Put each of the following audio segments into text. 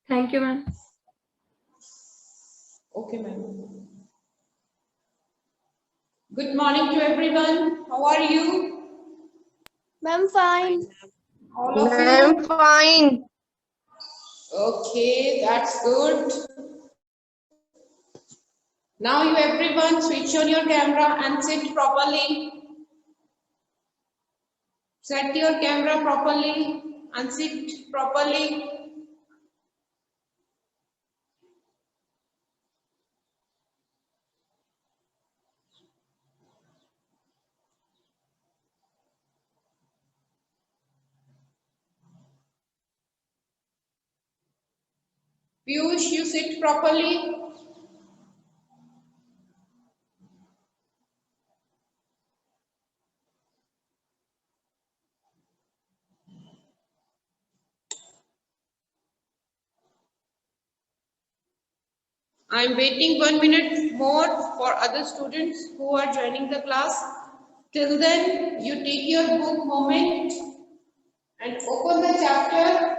Thank you, ma'am. Okay, ma'am. Good morning to everyone. How are you? Ma'am, fine. All of Ma'am, you? fine. Okay, that's good. Now you everyone switch on your camera and sit properly. Set your camera properly and sit properly. Piyush, you sit properly. I'm waiting 1 minute more for other students who are joining the class. Till then, you take your book moment and open the chapter.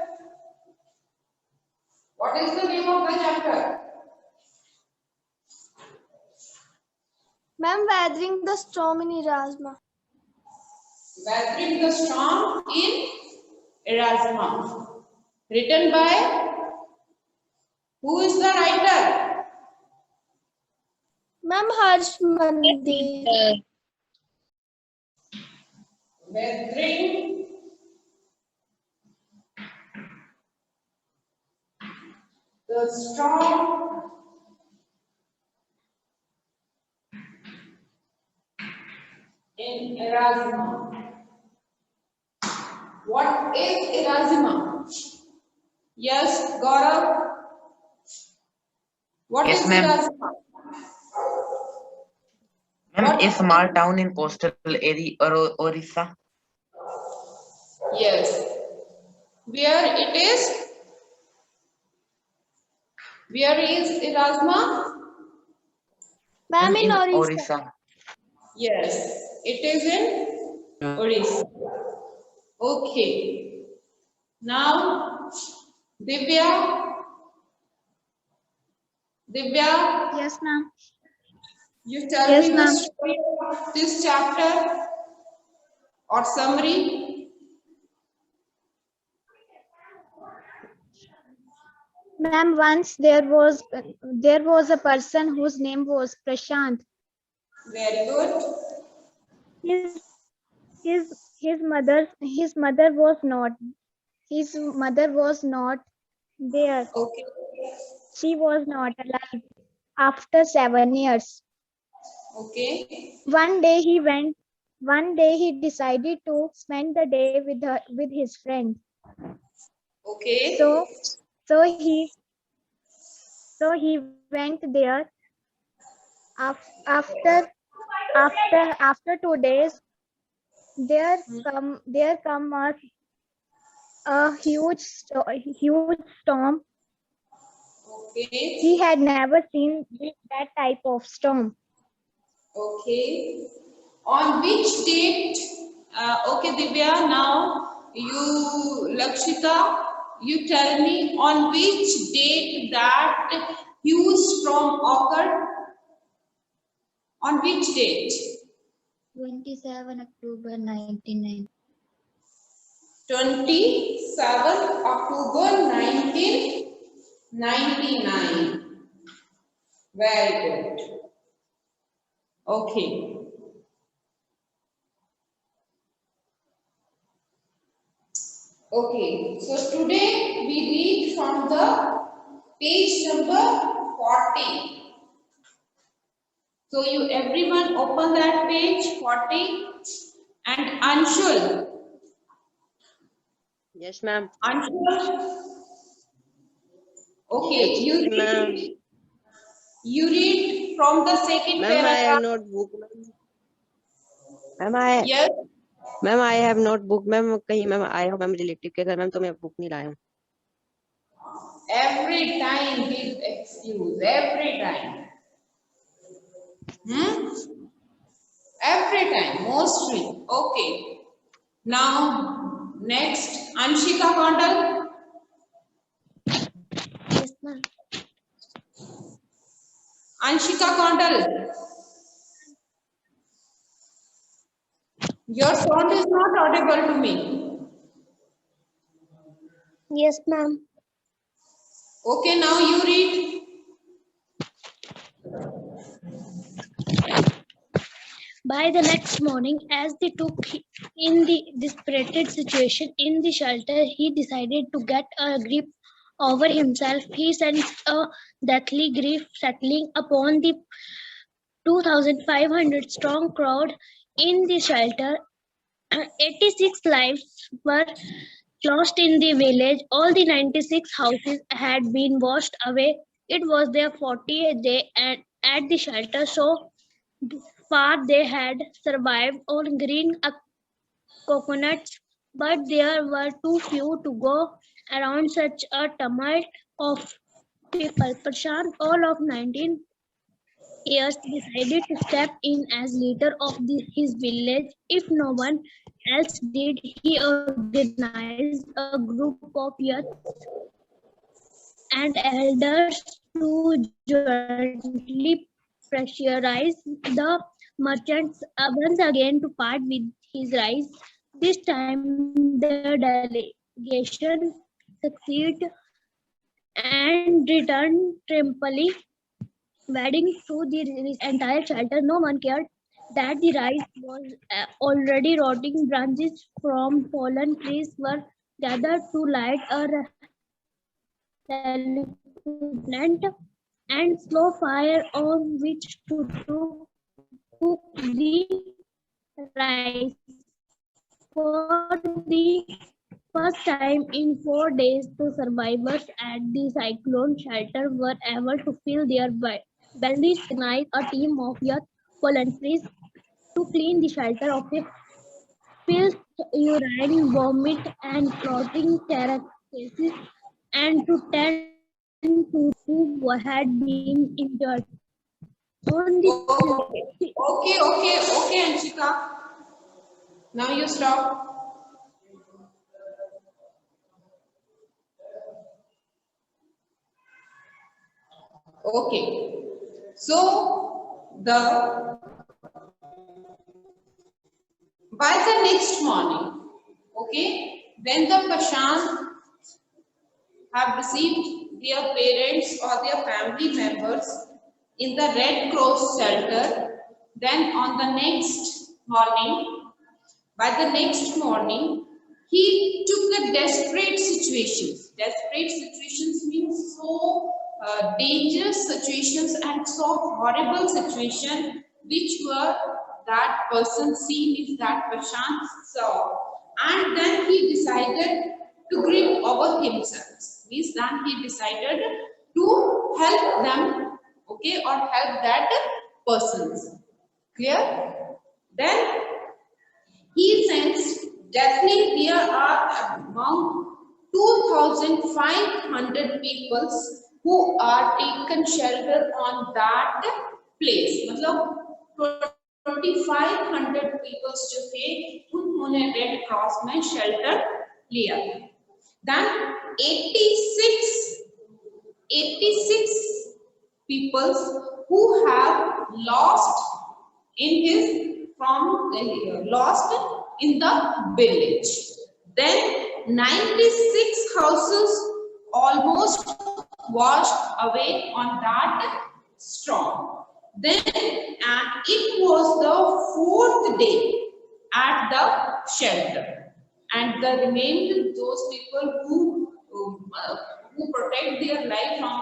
What is the name of the chapter? Ma'am, weathering the storm in Erasmus. Weathering the Storm in Erasmus. Written by, who is the writer? Ma'am, Harsh Mandir. Weathering the Storm in Erasmus. What is Erasmus? Yes, Gaurav. What Yes, is ma'am. Erasmus? Ma'am, a small town in coastal area Orissa. Yes. Where it is? Where is Erasmus? Ma'am, in In Orissa. Orissa. Yes, it is in Orissa. Okay. Now, Divya. Divya, Yes, ma'am. you tell Yes, me the ma'am. story of this chapter or summary. Ma'am, once there was a person whose name was Prashant. Very good. His his mother was not there. Okay. She was not alive. After 7 years, Okay. one day he decided to spend the day with his friend. Okay. So so he so he went there. After after 2 days, there come a huge storm. Okay. He had never seen that type of storm. Okay. On which date? Okay, Divya, now you, Lakshita, you tell me on which date that huge storm occurred? On which date? 27 October 1990. 27th October 1999. Very good. Okay. Okay, so today we read from the page number 40. So you everyone open that page 40 and Anshul. Yes, ma'am. Anshul. Okay, Yes, you read from the second ma'am, I have paragraph. not book. Ma'am, Yes. I have not book. Ma'am कहीं ma'am आया हूँ ma'am relative के घर ma'am तो मैं book नहीं लाया हूँ. Every time give excuse. Every time. Every time. Mostly. Okay. Now next Anshika Kondal. ma'am. Anshika Kondal, your sound is not audible to me. Yes, ma'am. Okay, now you read. By the next morning, as they took in the desperate situation in the shelter, he decided to get a grip over himself. He sensed a deathly grief settling upon the 2,500 strong crowd in the shelter. 86 lives were lost in the village. All the 96 houses had been washed away. It was their 40th day at the shelter, so far they had survived on green coconuts, but there were too few to go around such a tumult of people. Prashant, all of 19 years, decided to step in as leader of his village. If no one else did, he organized a group of youths and elders to jointly pressurize the merchants once again to part with his rice. This time the delegation succeeded and returned triumphantly, wading through the entire shelter. No one cared that the rice was already rotting. Branches from fallen trees were gathered to light a reluctant and slow fire on which to cook the rice. For the first time in 4 days, the survivors at the cyclone shelter were able to fill their bellies. Organized a team of youth volunteers to clean the shelter of the filth, urine, vomit, and clothing carcasses, and to tend to who had been injured. On the Okay, Anshika. Now you stop. Okay. So by the next morning, okay, when the Prashant have received their parents or their family members in the Red Cross shelter, then on the next morning, by the next morning, he took a desperate situations. Desperate situations means so dangerous situations and so horrible situation which were that person seen is that Prashant saw. And then he decided to grip over himself. Means then he decided to help them, okay, or help that persons. Clear? Then he sensed definitely there are among 2,500 people who are taken shelter on that place. मतलब 2,500 people जो थे उन्होंने red cross में shelter लिया. Then 86 people who have lost in his lost in the village. Then 96 houses almost washed away on that storm. Then and it was the 4th day at the shelter, and the remaining those people who protect their life from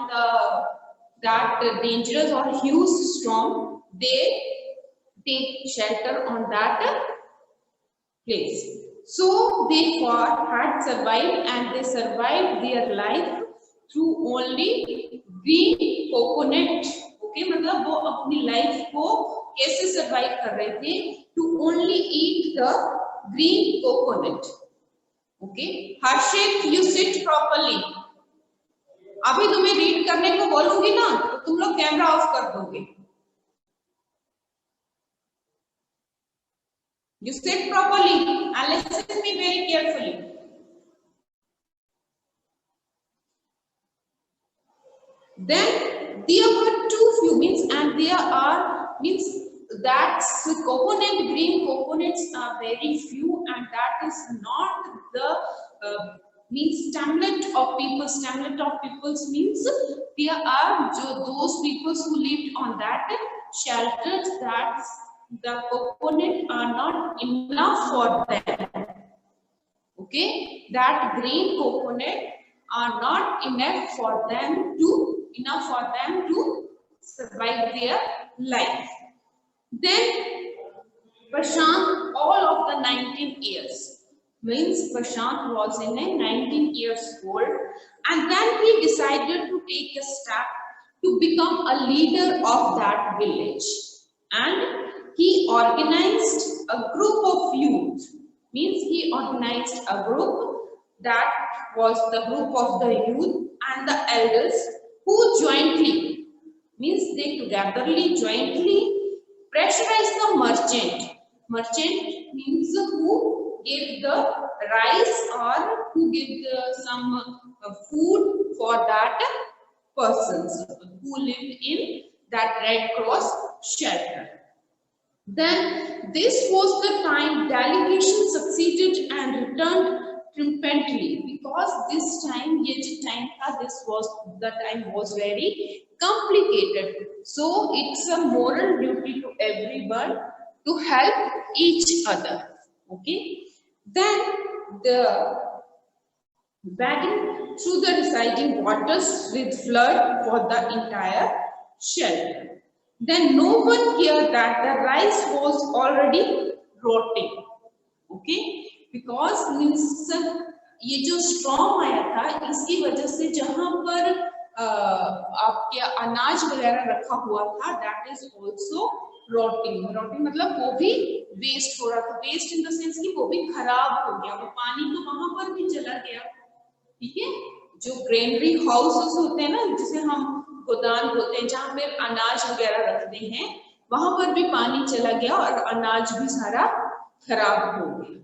that dangerous or huge storm, they take shelter on that place. So they had survived, and they survived their life through only green coconut. Okay, मतलब वो अपनी life को कैसे survive कर रहे थे? To only eat the green coconut. Okay, Harshit, you sit properly. अभी तुम्हें read करने को बोलूंगी ना, तो तुम लोग कैमरा ऑफ कर दोगे. You sit properly and listen to me very carefully. Then there were too few means, and there are means that coconut, green coconuts are very few, and that is not the means stamlet of people. Stamlet of peoples means there are those peoples who lived on that shelters, that the coconut are not enough for them. Okay, that green coconut are not enough for them to survive their life. Then Prashant, all of the 19 years, means Prashant was in a 19 years old, and then he decided to take a step to become a leader of that village, and he organized a group of youth. Means he organized a group, that was the group of the youth and the elders, who jointly, means they jointly pressurize the merchant. Merchant means who give the rice or who give some food for that persons who lived in that Red Cross shelter. Then this was the time delegation succeeded and returned triumphantly, because this time, this was the time was very complicated. So it's a moral duty to everyone to help each other. Okay. Then the wagon through the receding waters with flood for the entire shelter. Then no one cared that the rice was already rotting. Okay, because means ये जो storm आया था, इसकी वजह से जहां पर आपके अनाज वगैरह रखा हुआ था, that is also rotting. Rotting मतलब वो भी waste हो रहा था. Waste in the sense कि वो भी खराब हो गया. वो पानी तो वहां पर भी चला गया. ठीक है, जो ग्रेनरी हाउसेस होते हैं ना, जिसे हम गोदाम बोलते हैं, जहां पे अनाज वगैरह रखते हैं, वहां पर भी पानी चला गया और अनाज भी सारा खराब हो गया.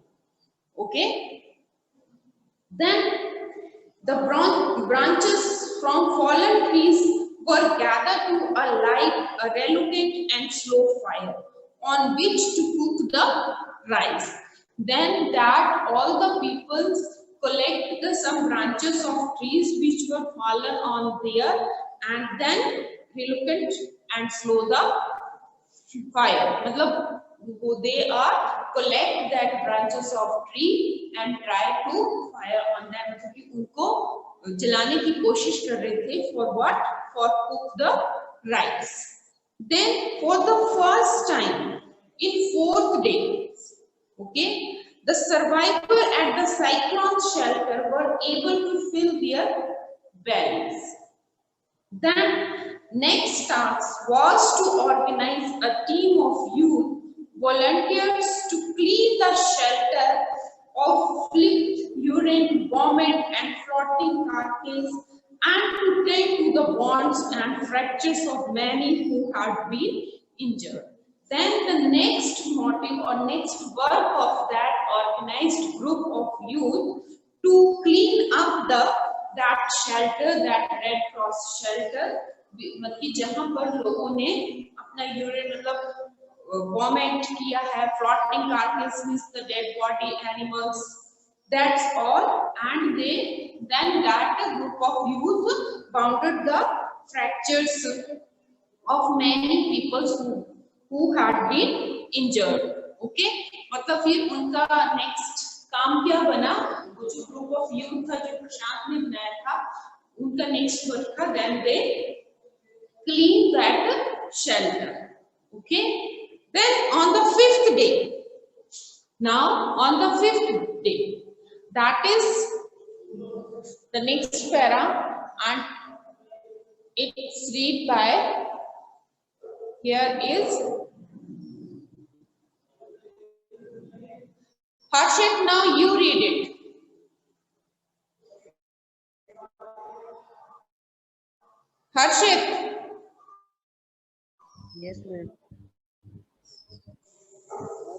Okay, then the branches from fallen trees were gathered to light a delicate and slow fire on which to cook the rice. Then that all the peoples collect some branches of trees which were fallen on there, and then relocate and slow the fire. मतलब they are collect that branches of tree and try to fire on them. मतलब कि उनको जलाने की कोशिश कर रहे थे. For what? For cook the rice. Then for the first time in 4th day, okay, the survivor at the cyclone shelter were able to fill their bellies. Then next task was to organize a team of youth volunteers to clean the shelter of flicked urine, vomit and floating carcass, and to tend to the wounds and fractures of many who had been injured. Then the next motive or next work of that organized group of youth to clean up that shelter, that Red Cross shelter, मतलब जहां पर लोगों ने अपना urine मतलब vomit किया है, floating कार्केस means the dead body animals, that's all, and then that group of youth bounded the fractures of many people who had been injured. Okay, मतलब फिर उनका नेक्स्ट काम क्या बना, वो जो ग्रुप ऑफ यूथ था जो प्रशांत ने बनाया था, उनका नेक्स्ट वर्क था then they clean that shelter. Okay, then on the 5th day, now on the 5th day, that is the next para, and it's read by, here is Harshit. Now you read it. Harshit. Yes, ma'am.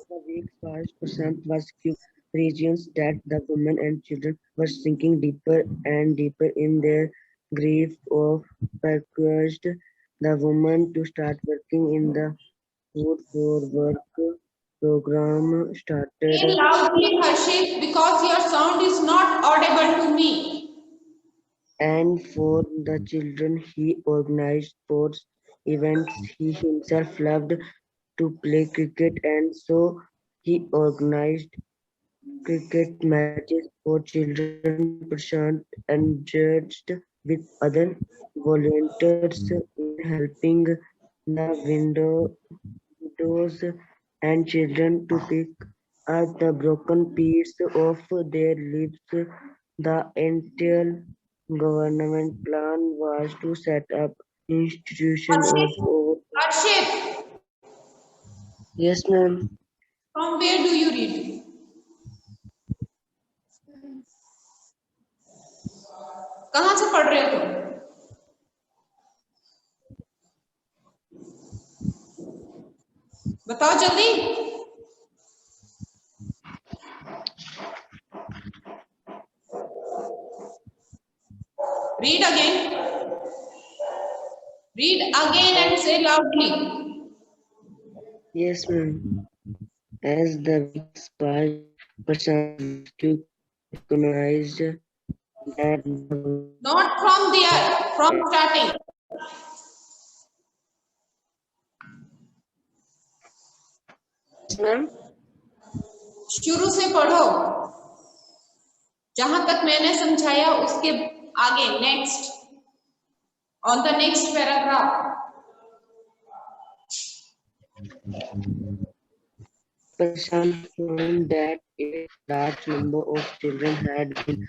The weeks passed. Prashant was few regions that the women and children were sinking deeper and deeper in their grief of persuaded the woman to start working in the food for work program started. Say loudly, Harshit, because your sound is not audible to me. And for the children, he organized sports events. He himself loved to play cricket, and so he organized cricket matches for children. Prashant engaged with other volunteers in helping the widows and children to pick up the broken piece of their lives. The entire government plan was to set up institution of over. Harshit, Yes, ma'am. from where do you read? कहाँ से पढ़ रहे हो तुम? बताओ जल्दी. Read again. Read again and say loudly. Yes, ma'am. As the weeks passed, Prashant recognized that the Not from there, from starting. ma'am. शुरू से पढ़ो. जहां तक मैंने समझाया उसके आगे next. On the next paragraph. Prashant found that a large number of children had been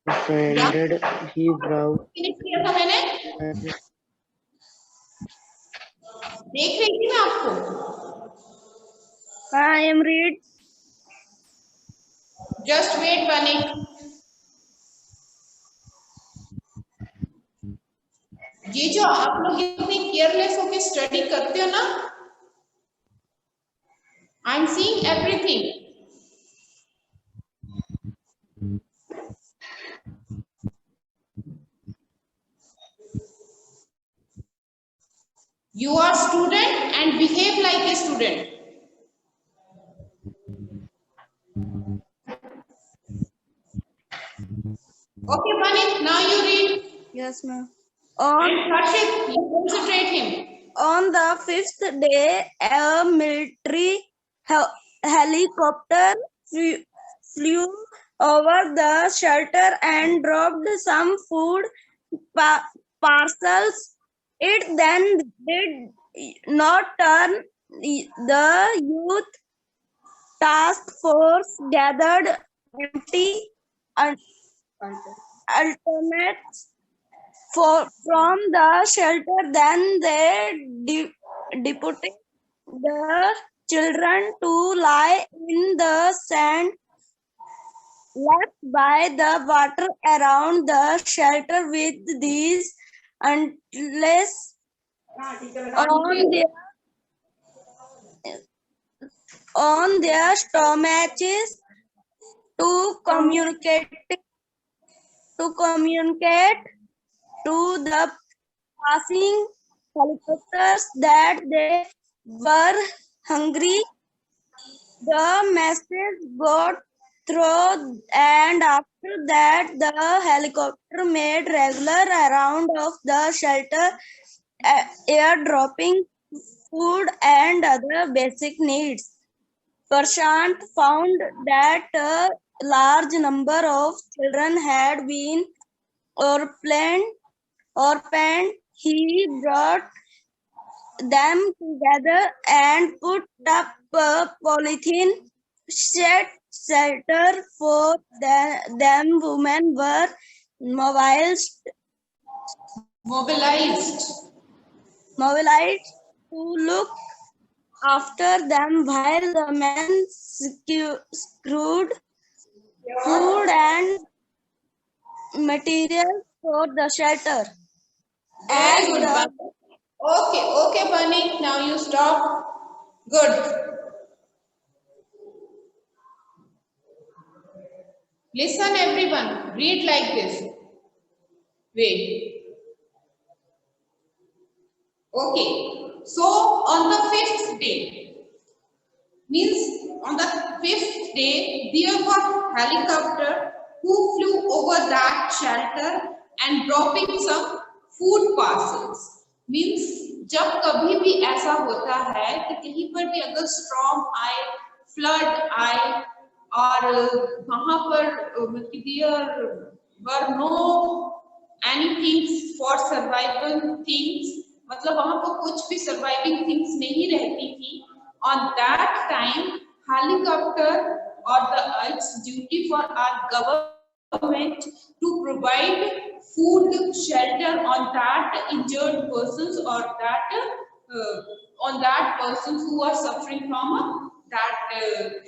offended. He brought finish किया था मैंने. देख रही थी मैं आपको. I am read. Just wait, Banik. ये जो आप लोग इतनी केयरलेस होके स्टडी करते हो ना, I am seeing everything. You are student and behave like a student. Okay, Banik, now you read. Yes, ma'am. And Harshit, you concentrate him. On the fifth day, a military helicopter flew over the shelter and dropped some food parcels. It then did not turn. The youth task force gathered empty alternates from the shelter. Then they deputed the children to lie in the sand left by the water around the shelter. With these unless on their stomachs to communicate to the passing helicopters that they were hungry. The message got through, and after that, the helicopter made regular round of the shelter, airdropping food and other basic needs. Prashant found that a large number of children had been orphaned. He brought them together and put up a polythene shelter for them. Women were mobilized to look after them, while the men secured food and materials for the shelter. Very good, Banik. Okay, Banik, now you stop. Good. Listen, everyone. Read like this. Wait. Okay, so on the 5th day, means on the 5th day, there were helicopter who flew over that shelter and dropping some food parcels. Means जब कभी भी ऐसा होता है कि कहीं पर भी अगर storm आए, flood आए और वहां पर there were no anything for survival things, मतलब वहां पर कुछ भी surviving things नहीं रहती थी. On that time, helicopter or it's duty for our government to provide food, shelter on that injured persons or that on that persons who are suffering from that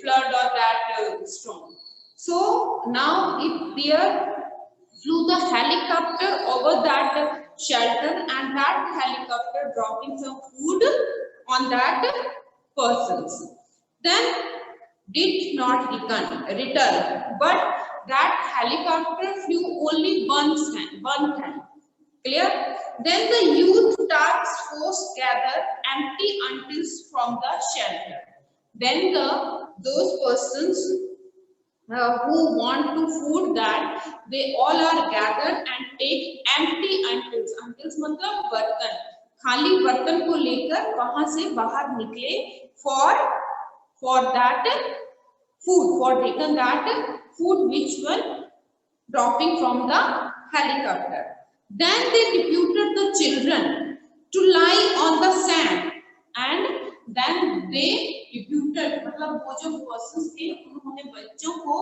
flood or that storm. So now if there flew the helicopter over that shelter and that helicopter dropping some food on that persons. Then did not return, but that helicopter flew only one time. Clear? Then the youth task force gathered empty untils from the shelter. Then those persons who want to food that, they all are gathered and take empty untils. Untils मतलब बर्तन, खाली बर्तन को लेकर वहां से बाहर निकले for that food, for taking that food which were dropping from the helicopter. Then they deputed the children to lie on the sand and then they deputed, मतलब वो जो persons थे उन्होंने बच्चों को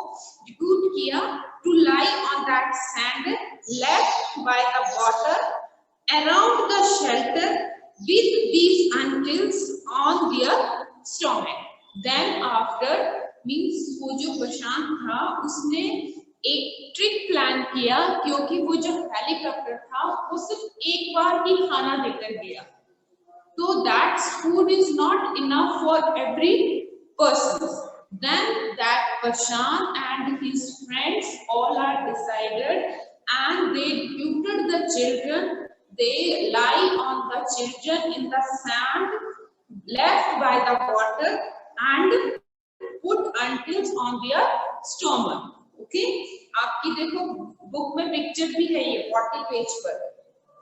depute किया to lie on that sand left by the water around the shelter with these untils on their stomach. Then after means वो जो प्रशांत था उसने एक ट्रिक प्लान किया, क्योंकि वो जो हेलीकॉप्टर था वो सिर्फ एक बार ही खाना देकर गया, so that food is not enough for every person. Then that Prashant and his friends all are decided and they deputed the children, they lie on the children in the sand left by the water and put untils on their stomach. Okay, आपकी देखो book में picture भी है ये 40 page पर,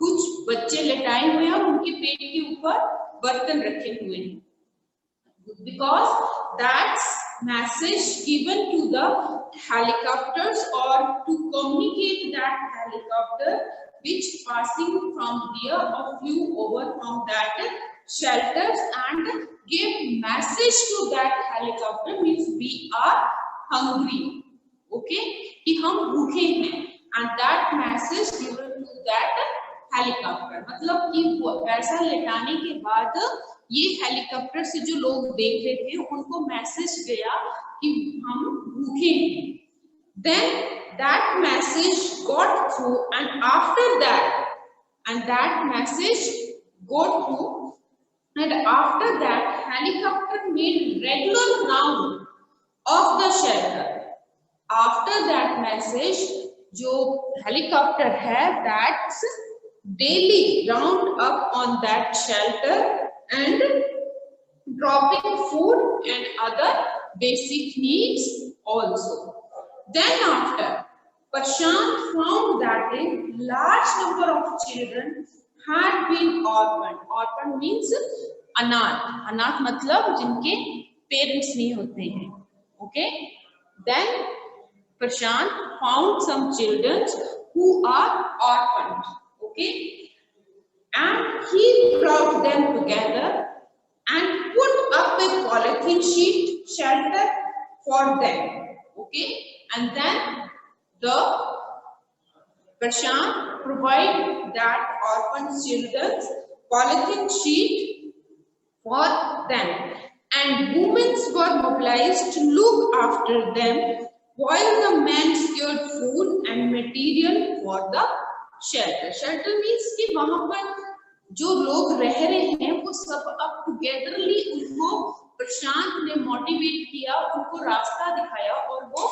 कुछ बच्चे लेटाए हुए हैं, उनके पेट के ऊपर बर्तन रखे हुए हैं, because that's message given to the helicopters or to communicate that helicopter which passing from there or flew over from that shelters and give message to that helicopter means we are hungry, okay, कि हम भूखे हैं, and that message given to that helicopter, मतलब कि वैसा लेटाने के बाद ये हेलीकॉप्टर से जो लोग देख रहे थे उनको मैसेज गया कि हम भूखे हैं. Then that message got through and after that message got through and after that helicopter made regular round of the shelter. After that message जो हेलीकॉप्टर है that's daily round up on that shelter and dropping food and other basic needs also. Then after, Prashant found that a large number of children had been orphaned. Orphan means अनाथ. अनाथ मतलब जिनके parents नहीं होते हैं. Okay. Then Prashant found some children who are orphaned. Okay, and he brought them together and put up a polythene sheet shelter for them. Okay, and then the Prashant provide that orphan children polythene sheet for them, and women were mobilized to look after them while the men secured food and material for the shelter. Shelter means कि वहां पर जो लोग रह रहे हैं वो सब अब टुगेदरली उनको प्रशांत ने मोटिवेट किया, उनको रास्ता दिखाया और वो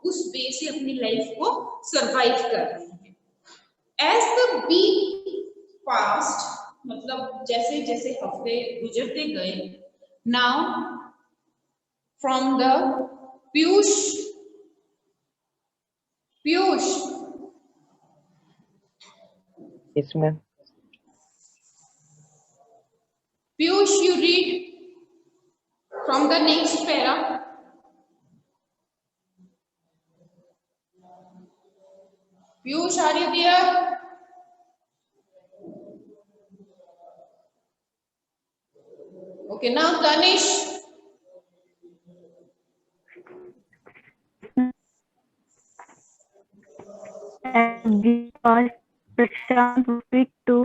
उस वे से अपनी लाइफ को सरवाइव कर रहे हैं. As the week passed, मतलब जैसे जैसे हफ्ते गुजरते गए, now from the Piyush, Piyush, Yes, ma'am. Piyush, you read from the next para. Piyush, are you there? Okay, now Tanish. As we passed, Prashant was quick to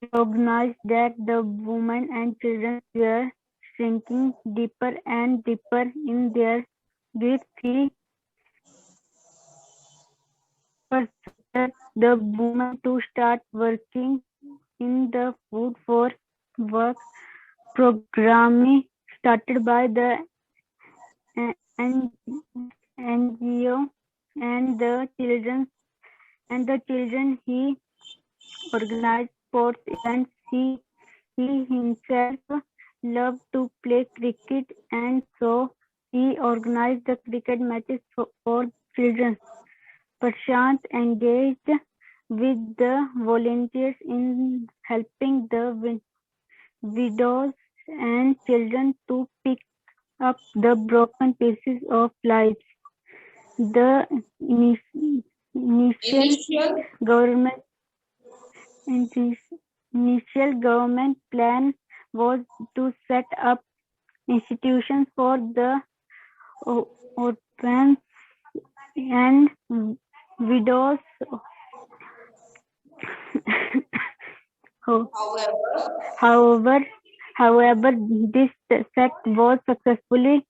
recognize that the women and children were sinking deeper and deeper in their grief. He persuaded the women to start working in the Food for Work program started by the NGO and the children he organized sports events. He himself loved to play cricket, and so he organized the cricket matches for children. Prashant engaged with the volunteers in helping the widows and children to pick up the broken pieces of lives. The initial government plan was to set up institutions for the orphans and widows. However, this set was successfully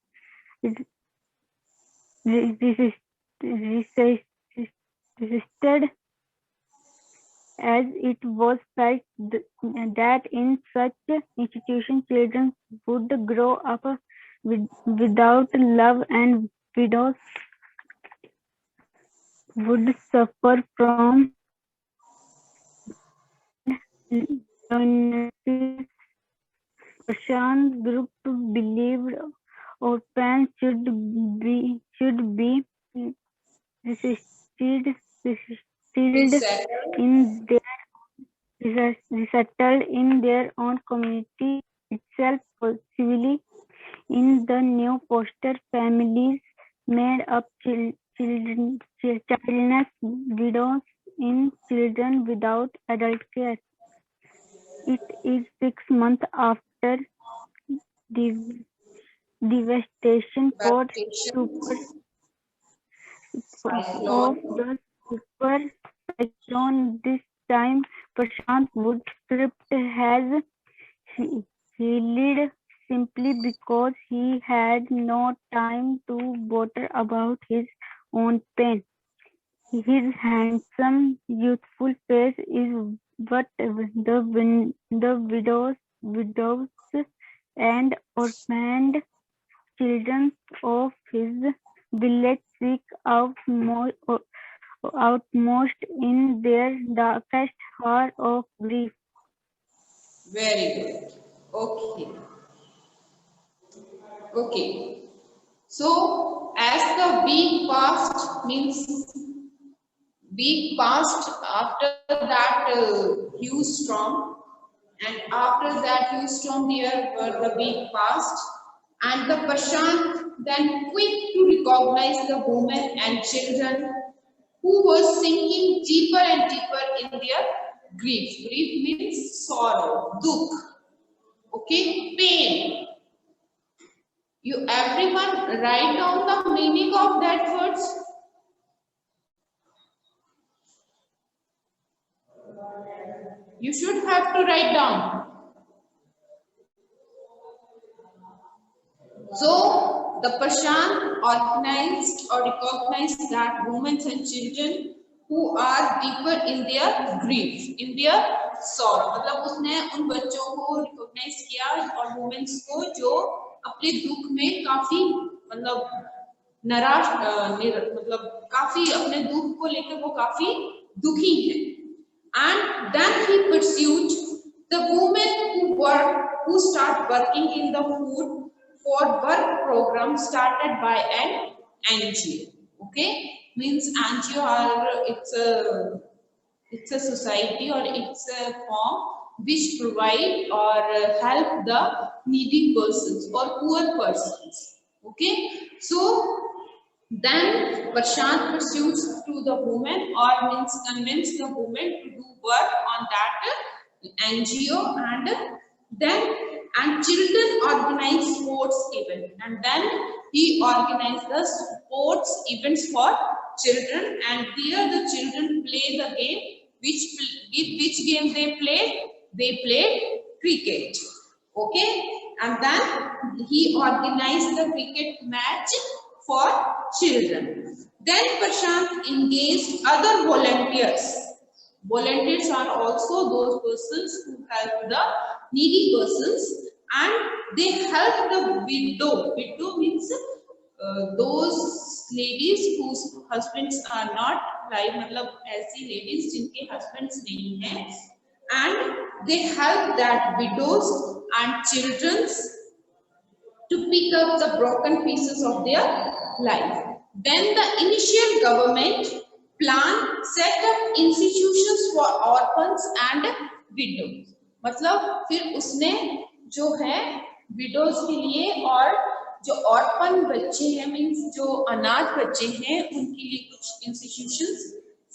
resisted as it was felt that in such institutions children would grow up without love and widows would suffer from loneliness. Prashant's group believed orphans should be resettled in their own community itself, possibly in the new foster families made up childless widows in children without adult care. It is 6 months after the devastation of the super cyclone. This time, Prashant Wood script has healed simply because he had no time to bother about his own pain. His handsome, youthful face is what the widows and orphaned children of his village seek out most in their darkest hour of grief. Very good. Okay. Okay. So as the week passed, means week passed after that huge storm, and after that huge storm here the week passed, and the Prashant then quick to recognize the women and children who was sinking deeper and deeper in their grief. Grief means sorrow, dukh, okay, pain. You everyone write down the meaning of that words. You should have to write down. So the Prashant organized or recognized that women and children who are deeper in their grief, in their sorrow. मतलब उसने उन बच्चों को recognize किया और women को जो अपने दुख में काफी मतलब निराश मतलब काफी अपने दुख को लेकर वो काफी दुखी है. And then he pursued The women who start working in the food for work program started by an NGO. Okay, means NGO are it's a society or it's a form which provide or help the needy persons or poor persons. Okay, so then Prashant pursues to the woman or means convince the woman to do work on that NGO, and children organize sports event, and then he organized the sports events for children, and there the children play the game. Which game they played? They played cricket. Okay, and then he organized the cricket match for children. Then Prashant engaged other volunteers. Volunteers are also those persons who help the needy persons, and they help the widow. Widow means those ladies whose husbands are not alive, मतलब ऐसी ladies जिनके husbands नहीं हैं, and they help that widows and children to pick up the broken pieces of their life. Then the initial government plan set up institutions for orphans and widows. मतलब फिर उसने जो है widows के लिए और जो orphan बच्चे हैं मीन्स जो अनाथ बच्चे हैं उनके लिए कुछ institutions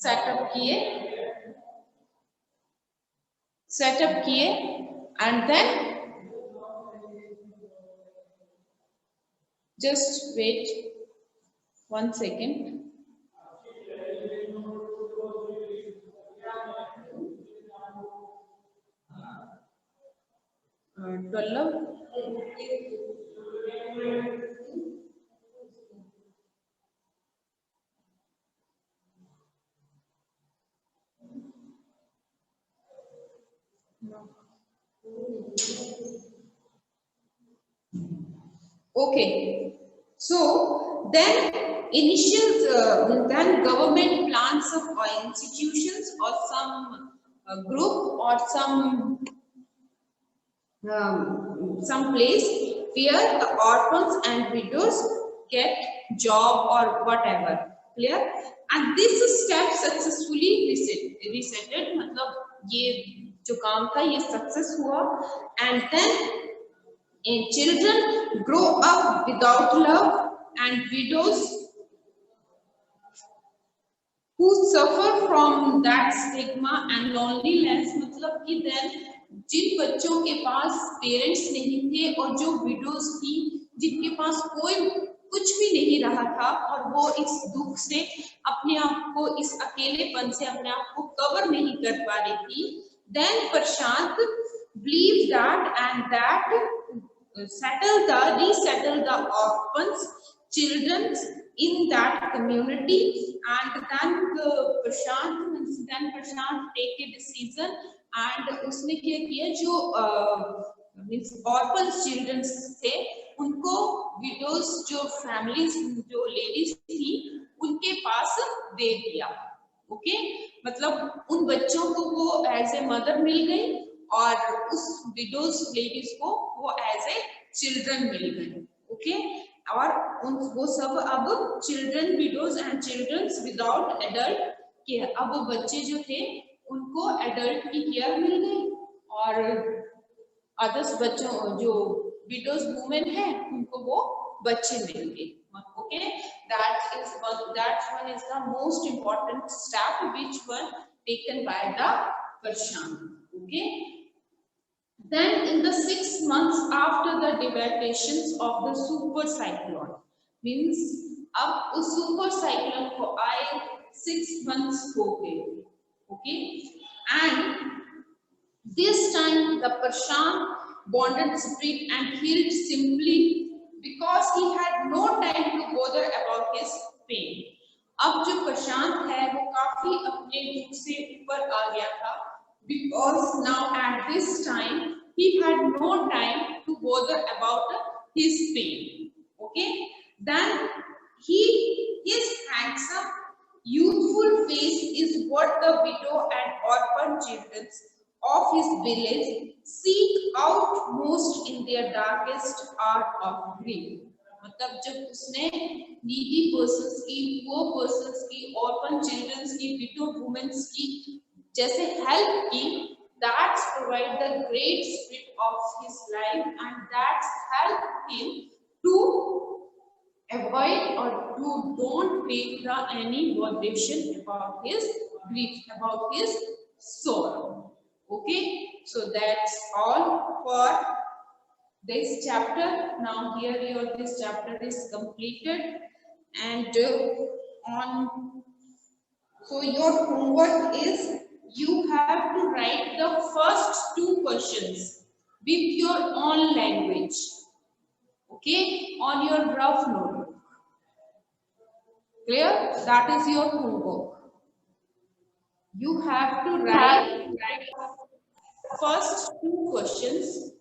set up किए and then just wait 1 second. Okay, so then then government plans of institutions or some group or some place where the orphans and widows get job or whatever. Clear? And this step successfully resetted. मतलब ये जो काम था ये success हुआ, and then children grow up without love, and widows who suffer from that stigma and loneliness. मतलब कि then जिन बच्चों के पास पेरेंट्स नहीं थे और जो विडोज थी जिनके पास कोई कुछ भी नहीं रहा था और वो इस दुख से अपने आप को इस अकेलेपन से अपने आप को कवर नहीं कर पा रही थी, then Prashant believed that and that resettle the orphans children in that community, and then Prashant take a decision and उसने क्या किया जो मीन्स ऑर्फन चिल्ड्रन थे उनको विडोज जो फैमिलीज जो लेडीज थी उनके पास दे दिया. ओके, मतलब उन बच्चों को वो एज ए मदर मिल गई और उस विडोज लेडीज को वो एज ए चिल्ड्रन मिल गई. ओके, और वो सब अब children widows and childrens without adult care. अब वो बच्चे जो थे उनको एडल्ट की केयर मिल गई और अदर्स बच्चों जो विडोज वुमेन है उनको वो बच्चे मिल गए. Okay, that one is the most important step which was taken by the Prashant. Okay, then in the 6 months after the devastations of the super cyclone, means अब उस super cyclone को आए 6 months हो गए. Okay, and this time the Prashant bonded spirit and healed simply because he had no time to bother about his pain. अब जो Prashant है वो काफी अपने दुख से ऊपर आ गया था because now at this time he had no time to bother about his pain. Okay, then his handsome youthful face is what the widow and orphan children of his village seek out most in their darkest hour of grief. मतलब जब उसने needy persons की, poor persons की, orphan childrens की, widowed women की जैसे help की, that's provide the great spirit of his life, and that's help him to avoid or to don't take the any moderation about his grief, about his sorrow. Okay, so that's all for this chapter. Now here your this chapter is completed, and so your homework is you have to write the first 2 questions with your own language, okay, on your rough notebook. Clear? That is your homework. You have to write first 2 questions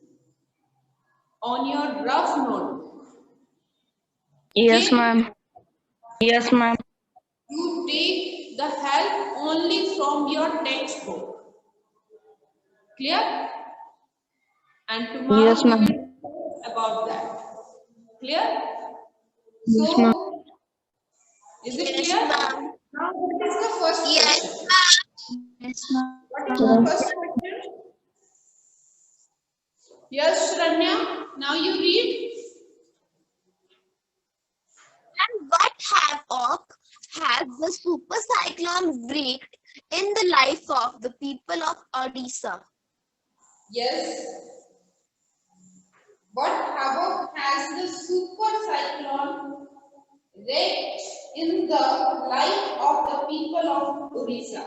on your rough notebook. Yes, Okay? ma'am. Yes, ma'am. You take the help only from your textbook. Clear? And tomorrow Yes, we ma'am. will talk about that. Clear? Yes, ma'am. So, is it clear? Now, what is the first question? Yes, ma'am. What is the first question? Yes, Shranya. Now you read. And what havoc has the super cyclone wreaked in the life of the people of Odisha? Yes. What havoc has the super cyclone wreaked in the life of the people of Odisha?